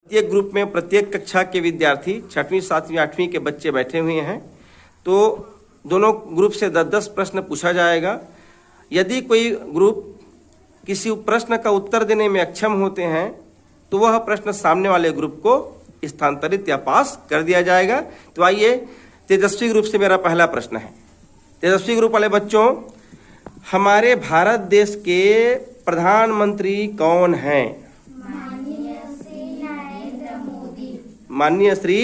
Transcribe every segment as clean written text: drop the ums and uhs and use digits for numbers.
प्रत्येक ग्रुप में प्रत्येक कक्षा के विद्यार्थी 6वीं 7वीं 8वीं के बच्चे बैठे हुए हैं। तो दोनों ग्रुप से 10-10 प्रश्न पूछा जाएगा। यदि कोई ग्रुप किसी प्रश्न का उत्तर देने में अक्षम होते हैं तो वह प्रश्न सामने वाले ग्रुप को स्थानांतरित या पास कर दिया जाएगा। तो आइए, तेजस्वी ग्रुप से मेरा पहला प्रश्न है। तेजस्वी ग्रुप वाले बच्चों, हमारे भारत देश के प्रधानमंत्री कौन हैं? माननीय श्री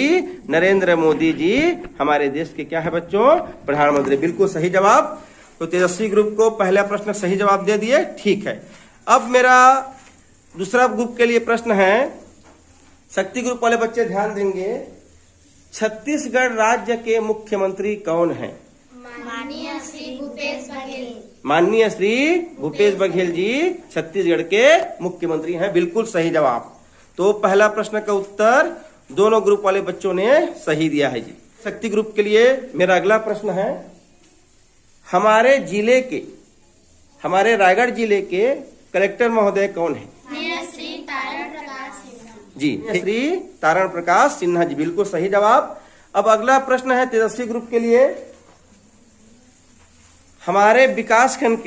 नरेंद्र मोदी जी हमारे देश के क्या है बच्चों? प्रधानमंत्री। बिल्कुल सही जवाब। तो तेजस्वी ग्रुप को पहला प्रश्न सही जवाब दे दिए, ठीक है। अब मेरा दूसरा ग्रुप के लिए प्रश्न है। शक्ति ग्रुप वाले बच्चे ध्यान देंगे। छत्तीसगढ़ राज्य के मुख्यमंत्री कौन हैं? माननीय श्री भूपेश बघेल। माननीय श्री भूपेश बघेल जी छत्तीसगढ़ के मुख्यमंत्री हैं। बिल्कुल सही जवाब। तो पहला प्रश्न का उत्तर दोनों ग्रुप वाले बच्चों ने सही दिया है जी। शक्ति ग्रुप के लिए मेरा अगला प्रश्न है। हमारे जिले के, हमारे रायगढ़ जिले के कलेक्टर महोदय कौन है? श्री तारण प्रकाश सिन्हा जी, श्री तारण प्रकाश सिन्हा जी। बिल्कुल सही जवाब। अब अगला प्रश्न है तेजस्वी ग्रुप के लिए। हमारे विकासखंड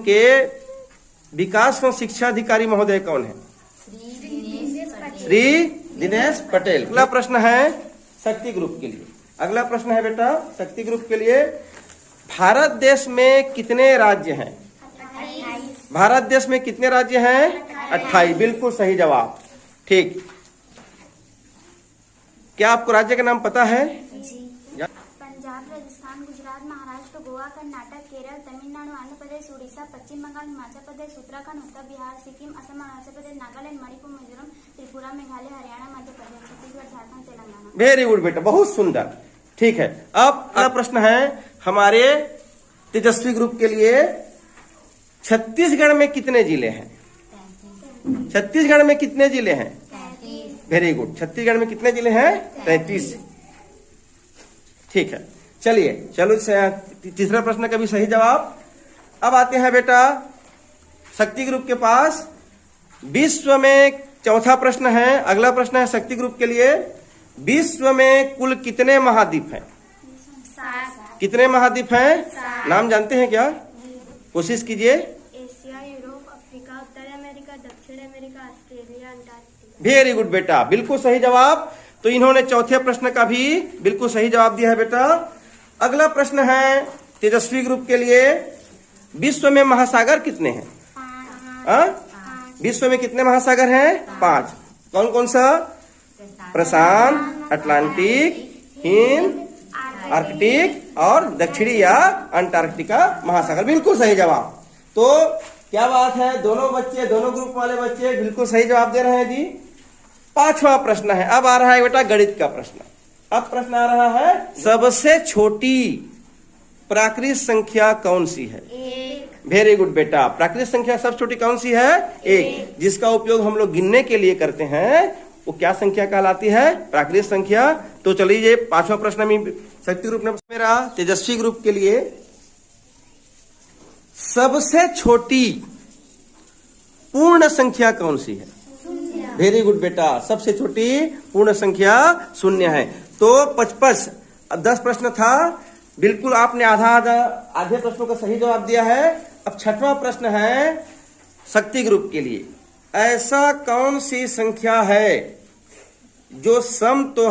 के विकासखंड शिक्षा अधिकारी महोदय कौन है? श्री दिनेश पटेल। अगला प्रश्न है शक्ति ग्रुप के लिए। अगला प्रश्न है बेटा शक्ति ग्रुप के लिए। भारत देश में कितने राज्य हैं? भारत देश में कितने राज्य हैं? 28। बिल्कुल सही जवाब, ठीक। क्या आपको राज्य का नाम पता है? पंजाब, राजस्थान, गुजरात, महाराष्ट्र, गोवा, कर्नाटक, केरल, तमिलनाडु, आंध्र प्रदेश, उड़ीसा, पश्चिम बंगाल, हिमाचल प्रदेश, उत्तराखंड, उत्तर बिहार, सिक्किम, असम, अरुणाचल प्रदेश, नागालैंड, मणिपुर, मिजोरम, त्रिपुरा, मेघालय, हरियाणा, मध्य प्रदेश, छत्तीसगढ़, झारखंड, तेलंगाना। वेरी गुड बेटा, बहुत सुंदर, ठीक है। अब अगला प्रश्न है हमारे तेजस्वी ग्रुप के लिए। छत्तीसगढ़ में कितने जिले हैं? छत्तीसगढ़ में कितने जिले हैं? Very good. छत्तीसगढ़ में कितने जिले हैं? 33। ठीक है, चलिए चलो तीसरा प्रश्न का भी सही जवाब। अब आते हैं बेटा शक्ति ग्रुप के पास। विश्व में चौथा प्रश्न है। अगला प्रश्न है शक्ति ग्रुप के लिए। विश्व में कुल कितने महाद्वीप हैं? कितने महाद्वीप हैं? नाम जानते हैं क्या? कोशिश कीजिए। एशिया, यूरोप, अफ्रीका, उत्तर अमेरिका, दक्षिण America, Australia, Antarctica. Very good बेटा, बिल्कुल सही जवाब। तो इन्होंने चौथे प्रश्न का भी बिल्कुल सही जवाब दिया है बेटा। अगला प्रश्न है तेजस्वी ग्रुप के लिए। विश्व में महासागर कितने हैं? 5। विश्व में कितने महासागर हैं? 5। कौन कौन सा? प्रशांत, अटलांटिक, हिंद, आर्कटिक और दक्षिणी या अंटार्कटिका महासागर। बिल्कुल सही जवाब। तो क्या बात है, दोनों बच्चे, दोनों ग्रुप वाले बच्चे बिल्कुल सही जवाब दे रहे हैं जी। पांचवा प्रश्न है। अब आ रहा है बेटा गणित का प्रश्न। अब प्रश्न आ रहा है, सबसे छोटी प्राकृतिक संख्या कौन सी है? 1। वेरी गुड बेटा, प्राकृतिक संख्या सबसे छोटी कौन सी है? 1। जिसका उपयोग हम लोग गिनने के लिए करते हैं वो क्या संख्या कहलाती है? प्राकृतिक संख्या। तो चलिए पांचवा प्रश्न में शक्ति ग्रुप ने मेरा तेजस्वी ग्रुप के लिए। सबसे छोटी पूर्ण संख्या कौन सी है? वेरी गुड बेटा, सबसे छोटी पूर्ण संख्या 0 है। तो 55, 10 प्रश्न था, बिल्कुल आपने आधे प्रश्नों का सही जवाब दिया है। अब छठवां प्रश्न है शक्ति ग्रुप के लिए। ऐसा कौन सी संख्या है जो सम तो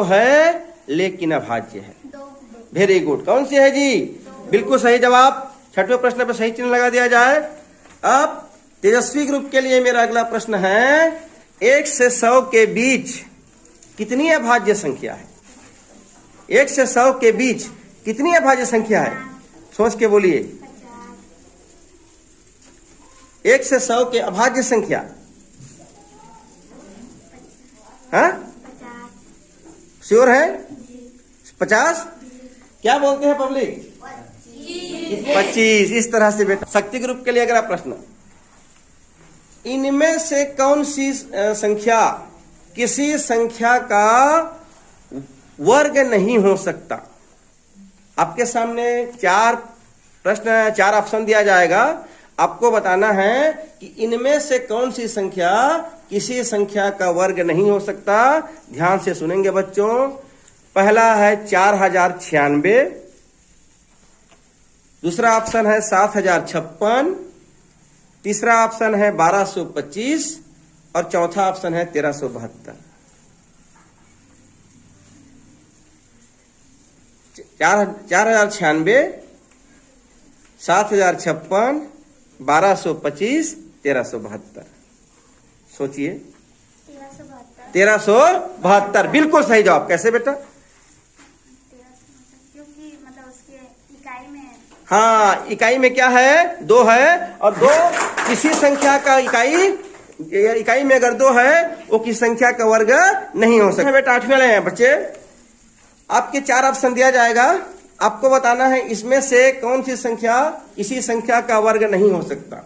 है लेकिन अभाज्य है? 2। Very good. कौन सी है जी? बिल्कुल सही जवाब। छठवें प्रश्न पे सही चिन्ह लगा दिया जाए। अब तेजस्वी ग्रुप के लिए मेरा अगला प्रश्न है। 1 से 100 के बीच कितनी अभाज्य संख्या है? 1 से 100 के बीच कितनी अभाज्य संख्या है? सोच के बोलिए। 1 से 100 के अभाज्य संख्या? हाँ, 50। श्योर है? 50? क्या बोलते हैं पब्लिक? 25। इस तरह से बेटा शक्ति ग्रुप के लिए अगला प्रश्न। इनमें से कौन सी संख्या किसी संख्या का वर्ग नहीं हो सकता? आपके सामने 4 प्रश्न, 4 ऑप्शन दिया जाएगा। आपको बताना है कि इनमें से कौन सी संख्या किसी संख्या का वर्ग नहीं हो सकता। ध्यान से सुनेंगे बच्चों। पहला है 4096, दूसरा ऑप्शन है 7056, तीसरा ऑप्शन है 1225 और चौथा ऑप्शन है 1372। 4096, 7056, 1225, 1372। सोचिए। 1372 बिल्कुल सही जवाब। कैसे बेटा? क्योंकि मतलब उसके इकाई में हाँ, इकाई में क्या है? 2 है, और 2 किसी संख्या का इकाई में अगर 2 है वो किसी संख्या का वर्ग नहीं हो सकता। बेटा 8वें वाले हैं बच्चे, आपके 4 ऑप्शन दिया जाएगा, आपको बताना है इसमें से कौन सी संख्या किसी संख्या का वर्ग नहीं हो सकता।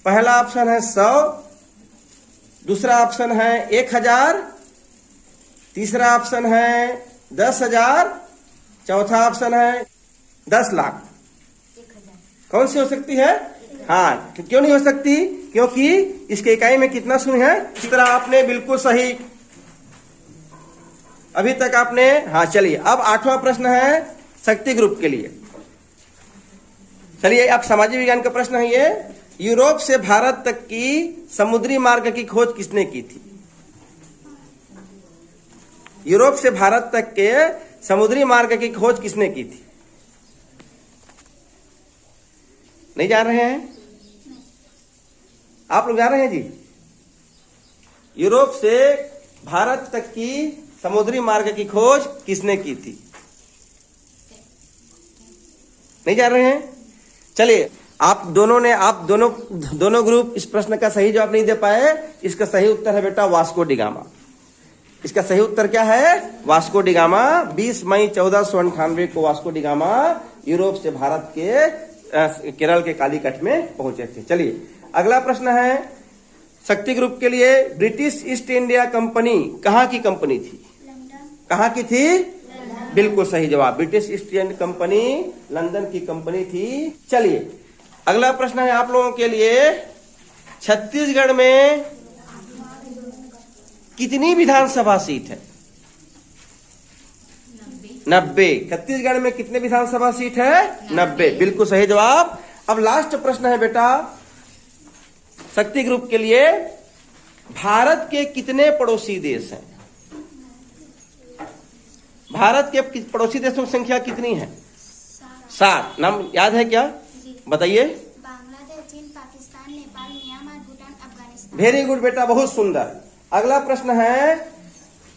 पहला ऑप्शन है 100, दूसरा ऑप्शन है 1000, तीसरा ऑप्शन है 10,000, चौथा ऑप्शन है 10 लाख। कौन सी हो सकती है? हाँ, क्यों नहीं हो सकती? क्योंकि इसके इकाई में कितना शून्य है। इस तरह आपने बिल्कुल सही अभी तक आपने। हाँ चलिए, अब 8वां प्रश्न है शक्ति ग्रुप के लिए। चलिए, अब सामाजिक विज्ञान का प्रश्न है ये। यूरोप से भारत तक की समुद्री मार्ग की खोज किसने की थी? यूरोप से भारत तक के समुद्री मार्ग की खोज किसने की थी? नहीं जान रहे हैं? आप लोग जान रहे हैं जी? यूरोप से भारत तक की समुद्री मार्ग की खोज किसने की थी? नहीं जान रहे हैं? चलिए, आप दोनों ग्रुप इस प्रश्न का सही जवाब नहीं दे पाए। इसका सही उत्तर है बेटा वास्को डी गामा। इसका सही उत्तर क्या है? Vasco D gamma. 20 मई 1498 को वास्को डी गामा यूरोप से भारत के केरल के कालीकट में पहुंचे थे। चलिए, अगला प्रश्न है शक्ति ग्रुप के लिए। ब्रिटिश ईस्ट इंडिया कंपनी कहाँ की कंपनी थी? कहाँ की थी? बिल्कुल सही जवाब। British east India company London की कंपनी थी। चलिए, अगला प्रश्न है आप लोगों के लिए। छत्तीसगढ़ में कितनी विधानसभा सीट है? 90। छत्तीसगढ़ में कितने विधानसभा सीट है? 90। बिल्कुल सही जवाब। अब लास्ट प्रश्न है बेटा शक्ति ग्रुप के लिए। भारत के कितने पड़ोसी देश हैं? भारत के पड़ोसी देशों की संख्या कितनी है? 7। नाम याद है क्या? बताइए। बांग्लादेश, चीन, Pakistan, Nepal, Myanmar, Bhutan, Afghanistan. Very good बेटा, बहुत सुंदर। अगला प्रश्न है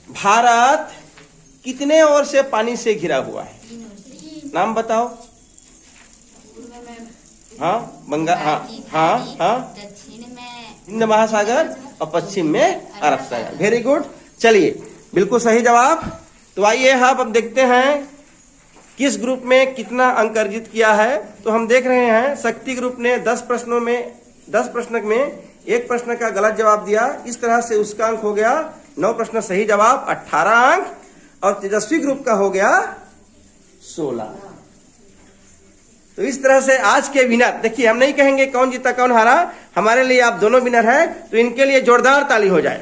भारत कितने ओर से पानी से घिरा हुआ है? नाम बताओ। हाँ, बंगाल, हाँ, दक्षिण में हिंद महासागर और पश्चिम में अरब सागर। Very good. चलिए, बिल्कुल सही जवाब। तो आइए अब देखते हैं किस ग्रुप में कितना अंक अर्जित किया है। तो हम देख रहे हैं शक्ति ग्रुप ने 10 प्रश्न में 1 प्रश्न का गलत जवाब दिया। इस तरह से उसका अंक हो गया 9 प्रश्न सही जवाब, 18 अंक। और तेजस्वी ग्रुप का हो गया 16। तो इस तरह से आज के विनर, देखिए हम नहीं कहेंगे कौन जीता कौन हारा, हमारे लिए आप दोनों विनर हैं। तो इनके लिए जोरदार ताली हो जाए।